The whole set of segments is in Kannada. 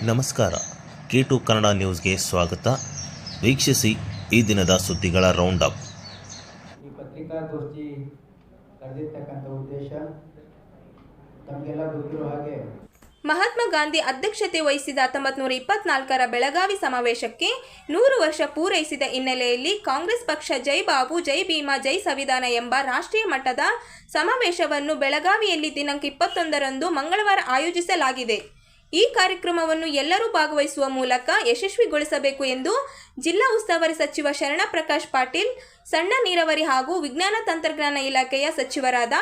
ನಮಸ್ಕಾರ. K2 ಕನ್ನಡ ನ್ಯೂಸ್ಗೆ ಸ್ವಾಗತ. ವೀಕ್ಷಿಸಿ ಈ ದಿನದ ಸುದ್ದಿಗಳ ರೌಂಡ್ ಅಪ್. ಈ ಪತ್ರಿಕಾಗೋಷ್ಠಿ ಕರೆದಿರ್ತಕ್ಕಂಥ ಉದ್ದೇಶ ತಮಗೆಲ್ಲ ಗೊತ್ತಿರೋ ಹಾಗೆ ಮಹಾತ್ಮ ಗಾಂಧಿ ಅಧ್ಯಕ್ಷತೆ ವಹಿಸಿದ 1924ರ ಬೆಳಗಾವಿ ಸಮಾವೇಶಕ್ಕೆ 100 ವರ್ಷ ಪೂರೈಸಿದ ಹಿನ್ನೆಲೆಯಲ್ಲಿ ಕಾಂಗ್ರೆಸ್ ಪಕ್ಷ ಜೈ ಬಾಬು ಜೈ ಭೀಮ ಜೈ ಸಂವಿಧಾನ ಎಂಬ ರಾಷ್ಟ್ರೀಯ ಮಟ್ಟದ ಸಮಾವೇಶವನ್ನು ಬೆಳಗಾವಿಯಲ್ಲಿ ದಿನಾಂಕ 21ರಂದು ಮಂಗಳವಾರ ಆಯೋಜಿಸಲಾಗಿದೆ. ಈ ಕಾರ್ಯಕ್ರಮವನ್ನು ಎಲ್ಲರೂ ಭಾಗವಹಿಸುವ ಮೂಲಕ ಯಶಸ್ವಿಗೊಳಿಸಬೇಕು ಎಂದು ಜಿಲ್ಲಾ ಉಸ್ತುವಾರಿ ಸಚಿವ ಶರಣಪ್ರಕಾಶ್ ಪಾಟೀಲ್, ಸಣ್ಣ ನೀರಾವರಿ ಹಾಗೂ ವಿಜ್ಞಾನ ತಂತ್ರಜ್ಞಾನ ಇಲಾಖೆಯ ಸಚಿವರಾದ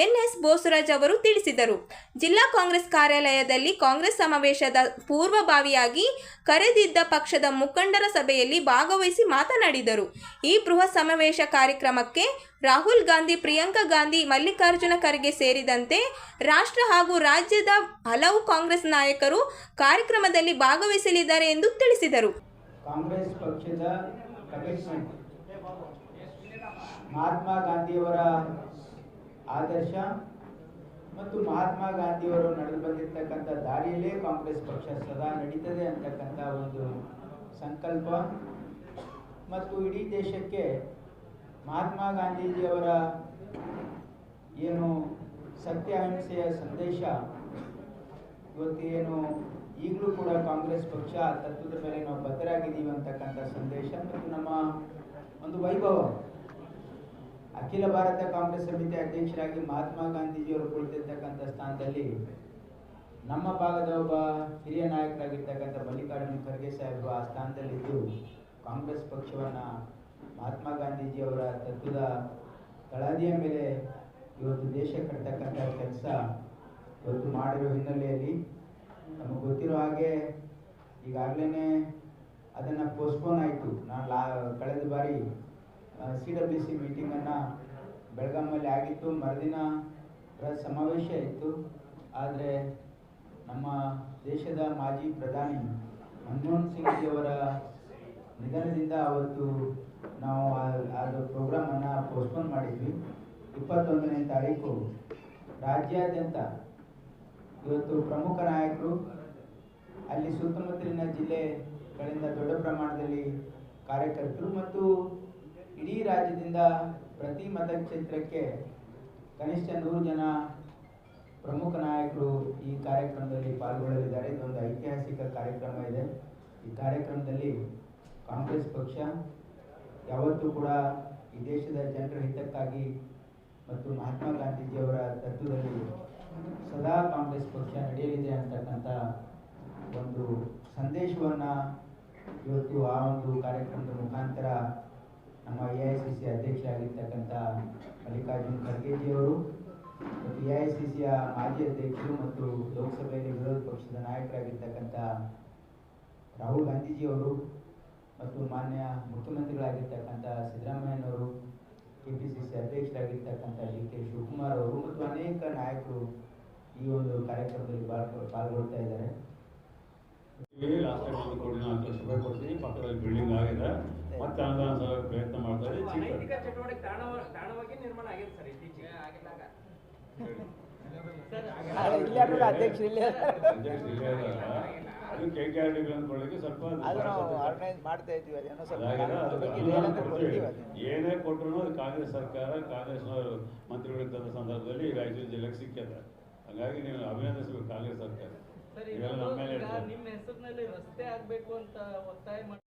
ಎನ್.ಎಸ್. ಬೋಸರಾಜ್ ಅವರು ತಿಳಿಸಿದರು. ಜಿಲ್ಲಾ ಕಾಂಗ್ರೆಸ್ ಕಾರ್ಯಾಲಯದಲ್ಲಿ ಕಾಂಗ್ರೆಸ್ ಸಮಾವೇಶದ ಪೂರ್ವಭಾವಿಯಾಗಿ ಕರೆದಿದ್ದ ಪಕ್ಷದ ಮುಖಂಡರ ಸಭೆಯಲ್ಲಿ ಭಾಗವಹಿಸಿ ಮಾತನಾಡಿದರು. ಈ ಬೃಹತ್ ಸಮಾವೇಶ ಕಾರ್ಯಕ್ರಮಕ್ಕೆ ರಾಹುಲ್ ಗಾಂಧಿ, ಪ್ರಿಯಾಂಕಾ ಗಾಂಧಿ, ಮಲ್ಲಿಕಾರ್ಜುನ ಖರ್ಗೆ ಸೇರಿದಂತೆ ರಾಷ್ಟ್ರ ಹಾಗೂ ರಾಜ್ಯದ ಹಲವು ಕಾಂಗ್ರೆಸ್ ನಾಯಕರು ಕಾರ್ಯಕ್ರಮದಲ್ಲಿ ಭಾಗವಹಿಸಲಿದ್ದಾರೆ ಎಂದು ತಿಳಿಸಿದರು. ಕಾಂಗ್ರೆಸ್ ಪಕ್ಷದ ಕಮಿಟ್ಮೆಂಟ್ ಮಹಾತ್ಮ ಗಾಂಧಿಯವರ ಆದರ್ಶ ಮತ್ತು ಮಹಾತ್ಮ ಗಾಂಧಿಯವರು ನಡೆದು ಬಂದಿರತಕ್ಕಂಥ ದಾರಿಯಲ್ಲೇ ಕಾಂಗ್ರೆಸ್ ಪಕ್ಷ ಸದಾ ನಡೀತದೆ ಅಂತಕ್ಕಂಥ ಒಂದು ಸಂಕಲ್ಪ ಮತ್ತು ಇಡೀ ದೇಶಕ್ಕೆ ಮಹಾತ್ಮ ಗಾಂಧೀಜಿಯವರ ಏನು ಸತ್ಯ ಅಹಿಂಸೆಯ ಸಂದೇಶ ಇವತ್ತೇನು ಈಗಲೂ ಕೂಡ ಕಾಂಗ್ರೆಸ್ ಪಕ್ಷ ತತ್ವದ ಮೇಲೆ ನಾವು ಬದ್ಧರಾಗಿದ್ದೀವಿ ಅಂತಕ್ಕಂಥ ಸಂದೇಶ ಮತ್ತು ನಮ್ಮ ಒಂದು ವೈಭವ. ಅಖಿಲ ಭಾರತ ಕಾಂಗ್ರೆಸ್ ಸಮಿತಿ ಅಧ್ಯಕ್ಷರಾಗಿ ಮಹಾತ್ಮ ಗಾಂಧೀಜಿಯವರು ಕುಳಿತಿರ್ತಕ್ಕಂಥ ಸ್ಥಾನದಲ್ಲಿ ನಮ್ಮ ಭಾಗದ ಒಬ್ಬ ಹಿರಿಯ ನಾಯಕರಾಗಿರ್ತಕ್ಕಂಥ ಮಲ್ಲಿಕಾರ್ಜುನ ಖರ್ಗೆ ಸಾಹೇಬರು ಆ ಸ್ಥಾನದಲ್ಲಿದ್ದು ಕಾಂಗ್ರೆಸ್ ಪಕ್ಷವನ್ನು ಮಹಾತ್ಮ ಗಾಂಧೀಜಿಯವರ ತತ್ವದ ತಳಹದಿಯ ಮೇಲೆ ಇವತ್ತು ದೇಶ ಕಟ್ಟತಕ್ಕಂಥ ಕೆಲಸ ಇವತ್ತು ಮಾಡಿರೋ ಹಿನ್ನೆಲೆಯಲ್ಲಿ ನಮಗೆ ಗೊತ್ತಿರೋ ಹಾಗೆ ಈಗಾಗಲೇ ಅದನ್ನು ಪೋಸ್ಟ್ಪೋನ್ ಆಯಿತು. ನಾನು ಕಳೆದ ಬಾರಿ CWC ಮೀಟಿಂಗನ್ನು ಬೆಳಗಾವಿಯಲ್ಲಿ ಆಗಿತ್ತು, ಮರುದಿನ ಸಮಾವೇಶ ಇತ್ತು. ಆದರೆ ನಮ್ಮ ದೇಶದ ಮಾಜಿ ಪ್ರಧಾನಿ ಮನಮೋಹನ್ ಸಿಂಗ್ ಅವರ ನಿಧನದಿಂದ ಅವತ್ತು ನಾವು ಅದು ಪ್ರೋಗ್ರಾಮನ್ನು ಪೋಸ್ಟ್ಪೋನ್ ಮಾಡಿದ್ವಿ. 21ನೇ ತಾರೀಕು ರಾಜ್ಯಾದ್ಯಂತ ಇವತ್ತು ಪ್ರಮುಖ ನಾಯಕರು ಅಲ್ಲಿ ಸುತ್ತಮುತ್ತಲಿನ ಜಿಲ್ಲೆಗಳಿಂದ ದೊಡ್ಡ ಪ್ರಮಾಣದಲ್ಲಿ ಕಾರ್ಯಕರ್ತರು ಮತ್ತು ಇಡೀ ರಾಜ್ಯದಿಂದ ಪ್ರತಿ ಮತಕ್ಷೇತ್ರಕ್ಕೆ ಕನಿಷ್ಠ 100 ಜನ ಪ್ರಮುಖ ನಾಯಕರು ಈ ಕಾರ್ಯಕ್ರಮದಲ್ಲಿ ಪಾಲ್ಗೊಳ್ಳಲಿದ್ದಾರೆ. ಇದೊಂದು ಐತಿಹಾಸಿಕ ಕಾರ್ಯಕ್ರಮ ಇದೆ. ಈ ಕಾರ್ಯಕ್ರಮದಲ್ಲಿ ಕಾಂಗ್ರೆಸ್ ಪಕ್ಷ ಯಾವತ್ತೂ ಕೂಡ ಈ ದೇಶದ ಜನರ ಹಿತಕ್ಕಾಗಿ ಮತ್ತು ಮಹಾತ್ಮ ಗಾಂಧೀಜಿಯವರ ತತ್ವದಲ್ಲಿ ಸದಾ ಕಾಂಗ್ರೆಸ್ ಪಕ್ಷ ನಡೆಯಲಿದೆ ಅಂತಕ್ಕಂಥ ಒಂದು ಸಂದೇಶವನ್ನು ಇವತ್ತು ಆ ಒಂದು ಕಾರ್ಯಕ್ರಮದ ಮುಖಾಂತರ ನಮ್ಮ AICC ಅಧ್ಯಕ್ಷರಾಗಿರ್ತಕ್ಕಂಥ ಮಲ್ಲಿಕಾರ್ಜುನ ಖರ್ಗೆಜಿಯವರು ಮತ್ತು AICCಯ ಮಾಜಿ ಅಧ್ಯಕ್ಷರು ಮತ್ತು ಲೋಕಸಭೆಯಲ್ಲಿ ವಿರೋಧ ಪಕ್ಷದ ನಾಯಕರಾಗಿರ್ತಕ್ಕಂಥ ರಾಹುಲ್ ಗಾಂಧೀಜಿಯವರು ಮತ್ತು ಮಾನ್ಯ ಮುಖ್ಯಮಂತ್ರಿಗಳಾಗಿರ್ತಕ್ಕಂಥ ಸಿದ್ದರಾಮಯ್ಯನವರು, KPCC ಅಧ್ಯಕ್ಷರಾಗಿರ್ತಕ್ಕಂಥ DK ಶಿವಕುಮಾರ್ ಅವರು ಮತ್ತು ಅನೇಕ ನಾಯಕರು ಈ ಒಂದು ಕಾರ್ಯಕ್ರಮದಲ್ಲಿ ಪಾಲ್ಗೊಳ್ತಾ ಇದ್ದಾರೆ. ಲಾಸ್ಟ್ ಟೈಮ್ ಒಂದು ಕೋಟಿ 4 ಲಕ್ಷ ರೂಪಾಯಿ ಕೊಡ್ತೀನಿ, ಪಕ್ಕದಲ್ಲಿ ಬಿಲ್ಡಿಂಗ್ ಆಗಿದೆ, ಮತ್ತೆ ಅನುದಾನ ಪ್ರಯತ್ನ ಮಾಡ್ತಾ ಅದು KKRD ಅಂದ್ಕೊಳ್ಳಿಕ್ಕೆ ಸ್ವಲ್ಪ ಏನೇ ಕೊಟ್ಟರು ಅದು ಕಾಂಗ್ರೆಸ್ ಸರ್ಕಾರ ಕಾಂಗ್ರೆಸ್ನವರು ಮಂತ್ರಿಗಳಿಗೆ ತಂದ ಸಂದರ್ಭದಲ್ಲಿ ರಾಯಚೂರು ಜಿಲ್ಲೆಗೆ ಸಿಕ್ಕಿದೆ. ಹಾಗಾಗಿ ನೀವು ಅಭಿನಂದಿಸಬೇಕು ಕಾಂಗ್ರೆಸ್ ಸರ್ಕಾರ. ನಿಮ್ಮ ಹೆಸರಿನಲ್ಲಿ ರಸ್ತೆ ಆಗ್ಬೇಕು ಅಂತ ಒತ್ತಾಯ ಮಾಡಿ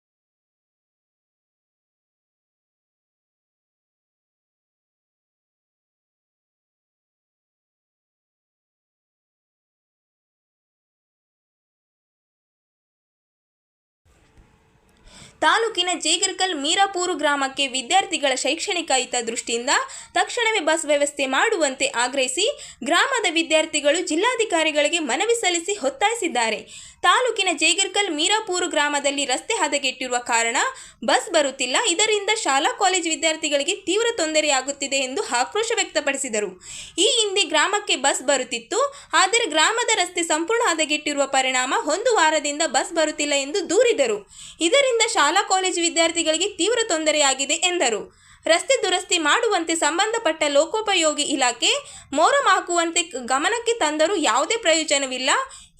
ತಾಲೂಕಿನ ಜೇಗರ್ಕಲ್ ಮೀರಾಪೂರು ಗ್ರಾಮಕ್ಕೆ ವಿದ್ಯಾರ್ಥಿಗಳ ಶೈಕ್ಷಣಿಕ ಹಿತದೃಷ್ಟಿಯಿಂದ ತಕ್ಷಣವೇ ಬಸ್ ವ್ಯವಸ್ಥೆ ಮಾಡುವಂತೆ ಆಗ್ರಹಿಸಿ ಗ್ರಾಮದ ವಿದ್ಯಾರ್ಥಿಗಳು ಜಿಲ್ಲಾಧಿಕಾರಿಗಳಿಗೆ ಮನವಿ ಸಲ್ಲಿಸಿ ಒತ್ತಾಯಿಸಿದ್ದಾರೆ. ತಾಲೂಕಿನ ಜೇಗರ್ಕಲ್ ಮೀರಾಪೂರು ಗ್ರಾಮದಲ್ಲಿ ರಸ್ತೆ ಹದಗೆಟ್ಟಿರುವ ಕಾರಣ ಬಸ್ ಬರುತ್ತಿಲ್ಲ. ಇದರಿಂದ ಶಾಲಾ ಕಾಲೇಜು ವಿದ್ಯಾರ್ಥಿಗಳಿಗೆ ತೀವ್ರ ತೊಂದರೆಯಾಗುತ್ತಿದೆ ಎಂದು ಆಕ್ರೋಶ ವ್ಯಕ್ತಪಡಿಸಿದರು. ಈ ಹಿಂದೆ ಗ್ರಾಮಕ್ಕೆ ಬಸ್ ಬರುತ್ತಿತ್ತು, ಆದರೆ ಗ್ರಾಮದ ರಸ್ತೆ ಸಂಪೂರ್ಣ ಹದಗೆಟ್ಟಿರುವ ಪರಿಣಾಮ 1 ವಾರದಿಂದ ಬಸ್ ಬರುತ್ತಿಲ್ಲ ಎಂದು ದೂರಿದರು. ಇದರಿಂದ ಶಾಲಾ ಕಾಲೇಜು ವಿದ್ಯಾರ್ಥಿಗಳಿಗೆ ತೀವ್ರ ತೊಂದರೆಯಾಗಿದೆ ಎಂದರು. ರಸ್ತೆ ದುರಸ್ತಿ ಮಾಡುವಂತೆ ಸಂಬಂಧಪಟ್ಟ ಲೋಕೋಪಯೋಗಿ ಇಲಾಖೆ ಮೋರಂ ಹಾಕುವಂತೆ ಗಮನಕ್ಕೆ ತಂದರೂ ಯಾವುದೇ ಪ್ರಯೋಜನವಿಲ್ಲ.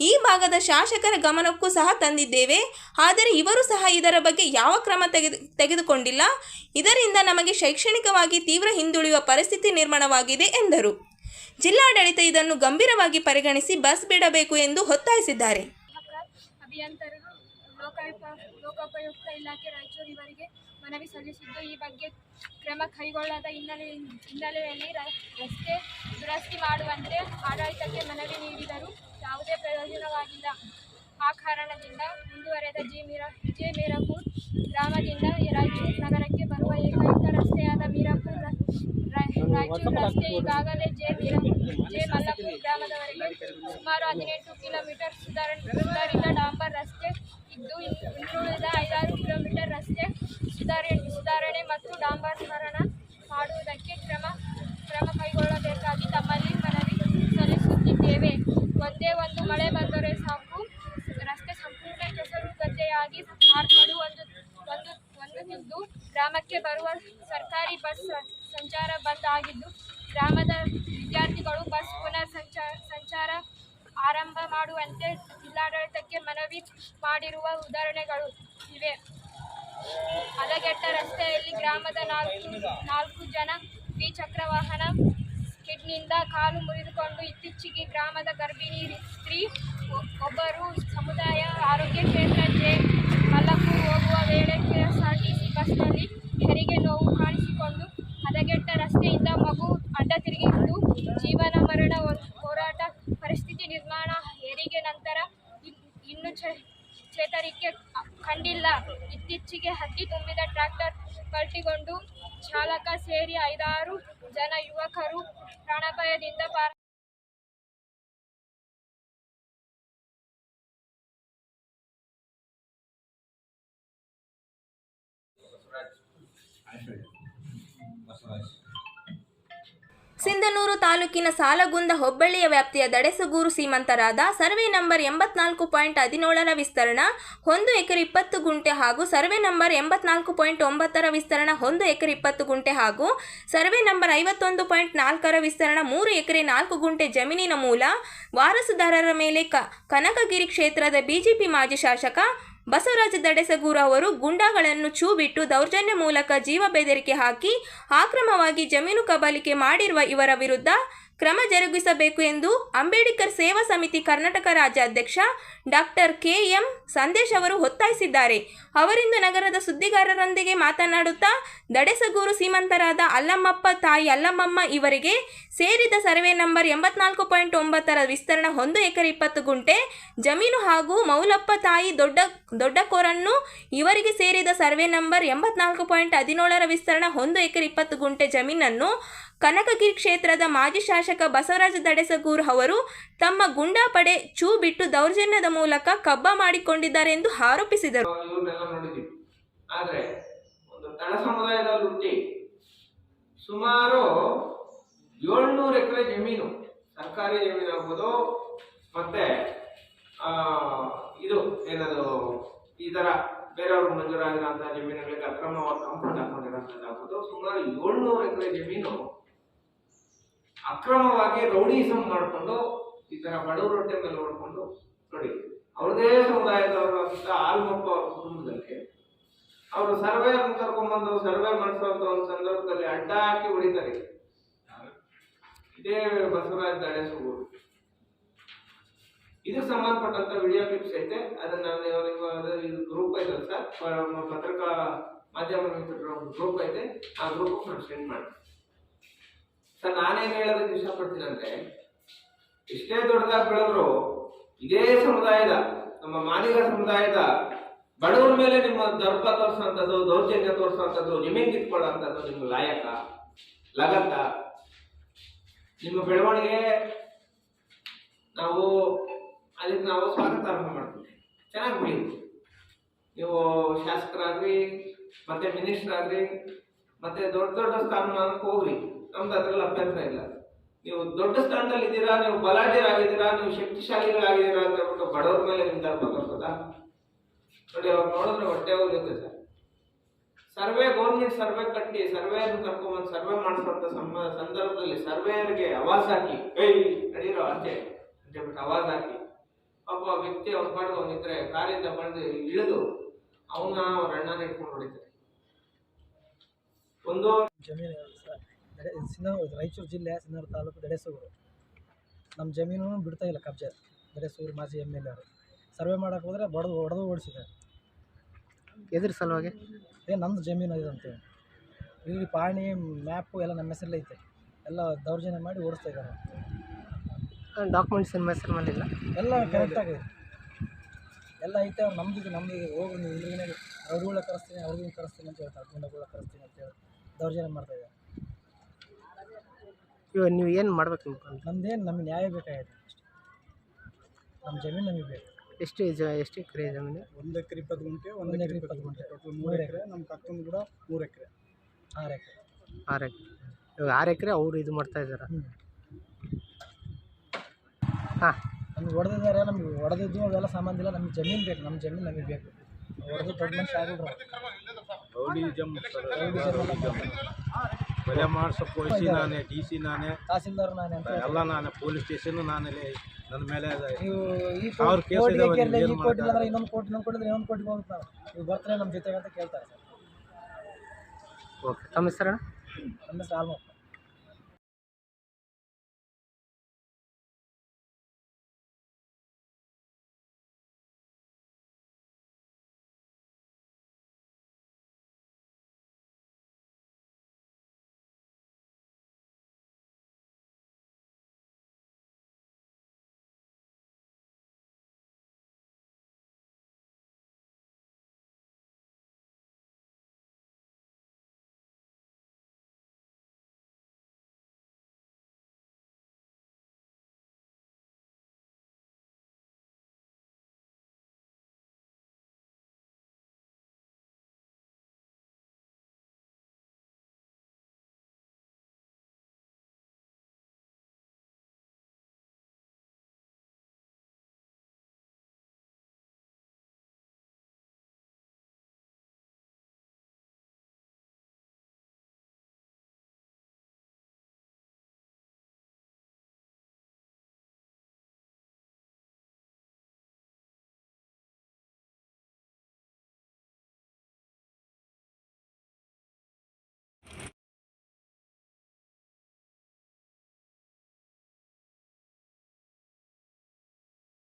ಈ ಭಾಗದ ಶಾಸಕರ ಗಮನಕ್ಕೂ ಸಹ ತಂದಿದ್ದೇವೆ. ಆದರೆ ಇವರು ಸಹ ಇದರ ಬಗ್ಗೆ ಯಾವ ಕ್ರಮ ತೆಗೆದುಕೊಂಡಿಲ್ಲ. ಇದರಿಂದ ನಮಗೆ ಶೈಕ್ಷಣಿಕವಾಗಿ ತೀವ್ರ ಹಿಂದುಳಿಯುವ ಪರಿಸ್ಥಿತಿ ನಿರ್ಮಾಣವಾಗಿದೆ ಎಂದರು. ಜಿಲ್ಲಾಡಳಿತ ಇದನ್ನು ಗಂಭೀರವಾಗಿ ಪರಿಗಣಿಸಿ ಬಸ್ ಬಿಡಬೇಕು ಎಂದು ಒತ್ತಾಯಿಸಿದ್ದಾರೆ. ಅಭಿಯಂತರರು ಲೋಕೋಪಯುಕ್ತ ಇಲಾಖೆ ರಾಯಚೂರು ಇವರಿಗೆ ಮನವಿ ಸಲ್ಲಿಸಿದ್ದು, ಈ ಬಗ್ಗೆ ಕ್ರಮ ಕೈಗೊಳ್ಳದ ಹಿನ್ನೆಲೆಯಲ್ಲಿ ರಸ್ತೆ ದುರಸ್ತಿ ಮಾಡುವಂತೆ ಆಡಳಿತಕ್ಕೆ ಮನವಿ ನೀಡಿದರೂ ಯಾವುದೇ ಪ್ರಯೋಜನವಾಗಿಲ್ಲ. ಆ ಕಾರಣದಿಂದ ಮುಂದುವರೆದ ಜೆ ಮೀರಾಪುರ ಗ್ರಾಮದಿಂದ ರಾಯಚೂರು ನಗರಕ್ಕೆ ಬರುವ ಏಕೈಕ ರಸ್ತೆಯಾದ ಮೀರಾಪುರ ರಾಯಚೂರು ರಸ್ತೆ ಈಗಾಗಲೇ ಜೆ ಮಲ್ಲಪುರ ಗ್ರಾಮದವರೆಗೆ ಸುಮಾರು 18 ಕಿಲೋಮೀಟರ್ ಸುಧಾರಿತ ಡಾಂಬರ್ ರಸ್ತೆ ಇದ್ದು, ಇನ್ನುಳಿದ 5-6 ಕಿಲೋಮೀಟರ್ ರಸ್ತೆ ಸುಧಾರಣೆ ಮತ್ತು ಡಾಂಬರೀಕರಣ ಮಾಡುವುದಕ್ಕೆ ಕ್ರಮ ಕೈಗೊಳ್ಳಬೇಕಾಗಿ ತಮ್ಮಲ್ಲಿ ಮನವಿ ಸಲ್ಲಿಸುತ್ತಿದ್ದೇವೆ. ಒಂದೇ ಒಂದು ಮಳೆ ಬಂದರೆ ಸಾಕು, ರಸ್ತೆ ಸಂಪೂರ್ಣ ಕೆಸರು ಗದ್ದೆಯಾಗಿ ಮಾರ್ಪಾಡು ಹೊಂದುತ್ತಿದ್ದು, ಗ್ರಾಮಕ್ಕೆ ಬರುವ ಸರ್ಕಾರಿ ಬಸ್ ಸಂಚಾರ ಬಂದ್ ಆಗಿದ್ದು, ಗ್ರಾಮದ ವಿದ್ಯಾರ್ಥಿಗಳು ಬಸ್ ಪುನರ್ ಸಂಚಾರ ಆರಂಭ ಮಾಡುವಂತೆ ಜಿಲ್ಲಾಡಳಿತಕ್ಕೆ ಮನವಿ ಮಾಡಿರುವ ಉದಾಹರಣೆಗಳು ಇವೆ. ಹದಗೆಟ್ಟ ರಸ್ತೆಯಲ್ಲಿ ಗ್ರಾಮದ 4 ಜನ ದ್ವಿಚಕ್ರ ವಾಹನ ಸ್ಕಿಡ್ನಿಂದ ಕಾಲು ಮುರಿದುಕೊಂಡು ಇತ್ತೀಚೆಗೆ ಗ್ರಾಮದ ಗರ್ಭಿಣಿ ಸ್ತ್ರೀ ಒಬ್ಬರು ಸಮುದಾಯ ಆರೋಗ್ಯ ಕೇಂದ್ರ ಜೆ ಮಲ್ಲಪುರ ಹೋಗುವ ವೇಳೆ KSRTC ಬಸ್ನಲ್ಲಿ ಹೆರಿಗೆ ನೋವು ಕಾಣಿಸಿಕೊಂಡು ಹದಗೆಟ್ಟ ರಸ್ತೆಯಿಂದ ಮಗು ಅಡ್ಡ ತಿರುಗಿದ್ದು ಜೀವನ ಮರಣ ಹೋರಾಟ ಪರಿಸ್ಥಿತಿ ನಿರ್ಮಾಣ. ಹೆರಿಗೆ ನಂತರ ಇನ್ನು ಚೇತರಿಕೆ ಕಂಡಿಲ್ಲ. ಇತ್ತೀಚೆಗೆ ಹತ್ತಿ ತುಂಬಿದ ಟ್ರ್ಯಾಕ್ಟರ್ ಪಲ್ಟಿಗೊಂಡು ಚಾಲಕ ಸೇರಿ 5-6 ಜನ ಯುವಕರು ಪ್ರಾಣಾಪಾಯದಿಂದ ಸಿಂಧನೂರು ತಾಲೂಕಿನ ಸಾಲಗುಂದ ಹೋಬಳಿಯ ವ್ಯಾಪ್ತಿಯ ದಡೆಸಗೂರು ಸೀಮಂತರಾದ ಸರ್ವೆ ನಂಬರ್ 84.17ರ ವಿಸ್ತರಣ 1 ಎಕರೆ 20 ಗುಂಟೆ ಹಾಗೂ ಸರ್ವೆ ನಂಬರ್ 84.9ರ ವಿಸ್ತರಣ 1 ಎಕರೆ 20 ಗುಂಟೆ ಹಾಗೂ ಸರ್ವೆ ನಂಬರ್ 51.4ರ ವಿಸ್ತರಣ 3 ಎಕರೆ 4 ಗುಂಟೆ ಜಮೀನಿನ ಮೂಲ ವಾರಸುದಾರರ ಮೇಲೆ ಕನಕಗಿರಿ ಕ್ಷೇತ್ರದ ಬಿಜೆಪಿ ಮಾಜಿ ಶಾಸಕ ಬಸವರಾಜ ದಡೆಸಗೂರು ಅವರು ಗುಂಡಾಗಳನ್ನು ಛೂ ಬಿಟ್ಟು ದೌರ್ಜನ್ಯ ಮೂಲಕ ಜೀವ ಬೆದರಿಕೆ ಹಾಕಿ ಅಕ್ರಮವಾಗಿ ಜಮೀನು ಕಬಳಿಕೆ ಮಾಡಿರುವ ಇವರ ವಿರುದ್ಧ ಕ್ರಮ ಜರುಗಿಸಬೇಕು ಎಂದು ಅಂಬೇಡ್ಕರ್ ಸೇವಾ ಸಮಿತಿ ಕರ್ನಾಟಕ ರಾಜ್ಯಾಧ್ಯಕ್ಷ ಡಾಕ್ಟರ್ KM ಸಂದೇಶ್ ಅವರು ಒತ್ತಾಯಿಸಿದ್ದಾರೆ. ಅವರಿಂದು ನಗರದ ಸುದ್ದಿಗಾರರೊಂದಿಗೆ ಮಾತನಾಡುತ್ತಾ ದಡೆಸಗೂರು ಸೀಮಂತರಾದ ಅಲ್ಲಮ್ಮಪ್ಪ ತಾಯಿ ಅಲ್ಲಮ್ಮಮ್ಮ ಇವರಿಗೆ ಸೇರಿದ ಸರ್ವೆ ನಂಬರ್ 84.9ರ ವಿಸ್ತರಣ 1 ಎಕರೆ 20 ಗುಂಟೆ ಜಮೀನು ಹಾಗೂ ಮೌಲಪ್ಪ ತಾಯಿ ದೊಡ್ಡಕೋರನ್ನು ಇವರಿಗೆ ಸೇರಿದ ಸರ್ವೆ ನಂಬರ್ 84.17ರ ವಿಸ್ತರಣ 1 ಎಕರೆ 20 ಗುಂಟೆ ಜಮೀನನ್ನು ಕನಕಗಿರಿ ಕ್ಷೇತ್ರದ ಮಾಜಿ ಶಾಸಕ ಬಸವರಾಜ ದಡೆಸಗೂರು ಅವರು ತಮ್ಮ ಗುಂಡಾ ಪಡೆ ಛೂ ಬಿಟ್ಟು ದೌರ್ಜನ್ಯದ ಮೂಲಕ ಕಬ್ಬ ಮಾಡಿಕೊಂಡಿದ್ದಾರೆ ಎಂದು ಆರೋಪಿಸಿದರು. ಆದರೆ ಒಂದು ತಳ ಸಮುದಾಯದಲ್ಲಿ ಹುಟ್ಟಿ ಸುಮಾರು 700 ಎಕರೆ ಜಮೀನು, ಸರ್ಕಾರಿ ಜಮೀನು ಆಗ್ಬೋದು, ಮತ್ತೆ ಇದು ಏನದು ಈ ತರ ಬೇರೆಯವರು ಮಂಜೂರಾಗಿರುವಂತಹ ಜಮೀನುಗಳಿಗೆ ಅಕ್ರಮವಾಗಿ ಕಾಂಪೌಂಡ್ ಹಾಕೊಂಡಿರೋಂಥದ್ದಾಗ್ಬೋದು, ಸುಮಾರು 700 ಎಕರೆ ಜಮೀನು ಅಕ್ರಮವಾಗಿ ರೌಡಿಸಂ ಮಾಡಿಕೊಂಡು ಈ ತರ ಬಡವರು ಹೊಟ್ಟೆ ಮೇಲೆ ನೋಡ್ಕೊಂಡು ನೋಡಿ ಅವ್ರದೇ ಸಮುದಾಯದವರಾದಂಥ ಆಲ್ಮಪ್ಪ ಅವ್ರ ಕುಟುಂಬದಲ್ಲಿ ಅವರು ಸರ್ವೆ ಕರ್ಕೊಂಡ್ಬಂದು ಸರ್ವೆ ಮಾಡಿಸುವಂತ ಒಂದು ಸಂದರ್ಭದಲ್ಲಿ ಅಡ್ಡ ಹಾಕಿ ಹೊಡಿತಾರೆ. ಇದೇ ಬಸವರಾಜ ದಡೆಸಗೂರು. ಇದಕ್ಕೆ ಸಂಬಂಧಪಟ್ಟಂತ ವಿಡಿಯೋ ಕ್ಲಿಪ್ಸ್ ಐತೆ, ಅದನ್ನ ಇದು ಗ್ರೂಪ್ ಐತಲ್ಲ ಸರ್, ಪತ್ರಿಕಾ ಮಾಧ್ಯಮ ಗ್ರೂಪ್ ಐತೆ, ಆ ಗ್ರೂಪ್ ನಾನು ಸೆಂಡ್ ಮಾಡಿ ಸರ್. ನಾನೇನು ಹೇಳೋದಕ್ಕೆ ಇಷ್ಟಪಡ್ತೀನಿ ಅಂದ್ರೆ, ಇಷ್ಟೇ ದೊಡ್ಡದಾಗಿ ಬೆಳೆದ್ರು ಇದೇ ಸಮುದಾಯದ ನಮ್ಮ ಮಾದಿಗ ಸಮುದಾಯದ ಬಡವರ ಮೇಲೆ ನಿಮ್ಮ ದರ್ಪ ತೋರಿಸುವಂಥದ್ದು, ದೌರ್ಜನ್ಯ ತೋರಿಸುವಂಥದ್ದು, ಜಮೀನು ಕಿತ್ಕೊಳ್ಳುವಂಥದ್ದು ನಿಮ್ಮ ಲಾಯಕ ಲಗತ್ತ? ನಿಮ್ಮ ಬೆಳವಣಿಗೆ ಅದಕ್ಕೆ ನಾವು ಸ್ವಾಗತ ಮಾಡ್ತೀವಿ. ಚೆನ್ನಾಗಿ ಬೆಳೀತು. ನೀವು ಶಾಸಕರಾಗ್ರಿ, ಮತ್ತೆ ಮಿನಿಸ್ಟರ್ ಆಗ್ರಿ, ಮತ್ತೆ ದೊಡ್ಡ ದೊಡ್ಡ ಸ್ಥಾನಮಾನಕ್ಕೆ ಹೋಗ್ರಿ, ನಮ್ದು ಅದ್ರಲ್ಲಿ ಅಭ್ಯಂತರ ಇಲ್ಲ. ನೀವು ದೊಡ್ಡ ಸ್ಥಾನದಲ್ಲಿ ಇದ್ದೀರಾ, ನೀವು ಬಲಾಢ್ಯರಾಗಿದ್ದೀರಾ, ನೀವು ಶಕ್ತಿಶಾಲಿಗಳಾಗಿದ್ದೀರಾ ಅಂತ ಹೇಳ್ಬಿಟ್ಟು ಬಡವ್ರ ಮೇಲೆ ನಿಮ್ ದರ್ಪ ತೋರಿಸೋದಾ? ನೋಡಿ, ಅವ್ರು ನೋಡಿದ್ರೆ ಹೊಟ್ಟೆ ಹೋಗುತ್ತೆ ಸರ್. ಸರ್ವೆ ಗೌರ್ಮೆಂಟ್ ಸರ್ವೆ ಕಟ್ಟಿ ಸರ್ವೇಯನ್ನು ಕರ್ಕೊಂಡ್ಬಂದು ಸರ್ವೆ ಮಾಡಿಸುವಂತ ಸಂದರ್ಭದಲ್ಲಿ ಸರ್ವೇಯರ್ಗೆ ಆವಾಜ್ ಹಾಕಿ ಏಯ್ ನಡೀರೋ ಆಚೆ ಅಂತ ಹೇಳ್ಬಿಟ್ಟು ಆವಾಜ್ ಹಾಕಿ ಪಾಪ ವ್ಯಕ್ತಿ ಅವ್ನ ಪಾಡ್ಗೆ ಅವನಿದ್ರೆ ಕಾರಿಂದ ಬಂದು ಇಳಿದು ಅವನ ಅವ್ರ ಅಣ್ಣನ ಇಟ್ಕೊಂಡು ಹೊಡಿತಾರೆ. ಒಂದು ಜಮೀನು ರಾಯಚೂರು ಜಿಲ್ಲೆ ಸಿನ್ನೂರು ತಾಲೂಕು ದಡೇಸೂರು. ನಮ್ಮ ಜಮೀನು ಬಿಡ್ತಾ ಇಲ್ಲ ಕಬ್ಜೆ. ದಡೇಸೂರು ಮಾಜಿ MLA ಅವರು ಸರ್ವೆ ಮಾಡೋಕೆ ಹೋದರೆ ಹೊಡೆದು ಓಡಿಸಿದ್ದಾರೆ. ಎದ್ರ ಸಲುವಾಗಿ? ನಮ್ಮದು ಜಮೀನು ಇದೆ ಅಂತೇಳಿ ಇಲ್ಲಿ ಪಾಣಿ ಮ್ಯಾಪು ಎಲ್ಲ ನಮ್ಮ ಹೆಸರಲ್ಲೇ ಐತೆ. ಎಲ್ಲ ದೌರ್ಜನ್ಯ ಮಾಡಿ ಓಡಿಸ್ತಾ ಇದ್ದಾರೆ. ಡಾಕ್ಯುಮೆಂಟ್ಸ್ ನಿಮ್ಮ ಹೆಸರು ಮೇಲಿಲ್ಲ? ಎಲ್ಲ ಕರೆಕ್ಟಾಗಿದೆ, ಎಲ್ಲ ಐತೆ. ಅವ್ರು ನಮ್ದು ಹೋಗಿ ನೀವು ಇಲ್ಲಿಗೆ ಅವ್ರಿಗೂ ಕರೆಸ್ತೀನಿ ಅವ್ರಿಗೂ ಕರೆಸ್ತೀನಿ ಅಂತ ಹೇಳ್ತಾರೆ. ಗುಂಡಗಳ ಕರೆಸ್ತೀನಿ ಅಂತ ಹೇಳಿ ದೌರ್ಜನ್ಯ ಮಾಡ್ತಾಯಿದ್ದಾರೆ. ಇವಾಗ ನೀವು ಏನು ಮಾಡ್ಬೇಕು ಅನ್ಕೊಂಡು? ನಮಗೆ ನ್ಯಾಯ ಬೇಕಾಗಿದೆ ಅಷ್ಟೇ. ನಮ್ಮ ಜಮೀನು ನಮಗೆ ಬೇಕು. ಎಷ್ಟು ಎಕರೆ ಜಮೀನು? 1 ಎಕರೆ 20 ಗುಂಟೆ, 1 ಎಕರೆ 20 ಗುಂಟೆ, ಟೋಟಲ್ 3 ಎಕರೆ. ನಮ್ಮ ಕಕ್ಕಂದು ಕೂಡ 3 ಎಕರೆ, 6 ಎಕರೆ. 6 ಎಕರೆ. ಇವಾಗ 6 ಎಕರೆ ಅವರು ಇದು ಮಾಡ್ತಾ ಇದ್ದಾರೆ. ಹಾಂ, ನಮ್ಗೆ ಹೊಡೆದಿದ್ದಾರೆ. ನಮ್ಗೆ ಹೊಡೆದಿದ್ದು ಅವೆಲ್ಲ ಸಂಬಂಧ ಇಲ್ಲ. ನಮ್ಗೆ ಜಮೀನು ಬೇಕು. ನಮ್ಮ ಜಮೀನು ನಮಗೆ ಬೇಕು. ಹೊಡೆದು ದೊಡ್ಡ ಮನುಷ್ಯ ಆಗಿದ್ರು ಬೆಲೆ ಮಾಡಿಸೋ ಪೊಲೀಸಿ ನಾನೇ, DC ನಾನೇ, ತಹಸೀಲ್ದಾರ್ ನಾನೇ ಅಂತ ಎಲ್ಲ ನಾನೇ, ಪೊಲೀಸ್ ಸ್ಟೇಷನ್ ನಾನೇ. ನನ್ನ ಮೇಲೆ ನೀವು ಈ ಅವ್ರ ಕೇಸ್ ಕೋರ್ಟ್ ಇದಾವೆ, ಈ ಏನು ಕೋರ್ಟ್ ಇಲ್ಲ ಅಂದ್ರೆ ಇನ್ನೊಂದು ಕೊಟ್ಟಿದ್ರೆ ಇನ್ನೊಂದು ಕೋರ್ಟಿಗೆ ಹೋಗುತ್ತೆ. ನಾವು ನೀವು ಬರ್ತಾರೆ ನಮ್ಮ ಜೊತೆಗೆ ಅಂತ ಕೇಳ್ತಾರೆ ಸರ್. ಓಕೆ, ತಮ್ಮ ಹೆಸರು? ನಮ್ಮ ಹೆಸರು ಆಲ್ಮಪ್ಪ.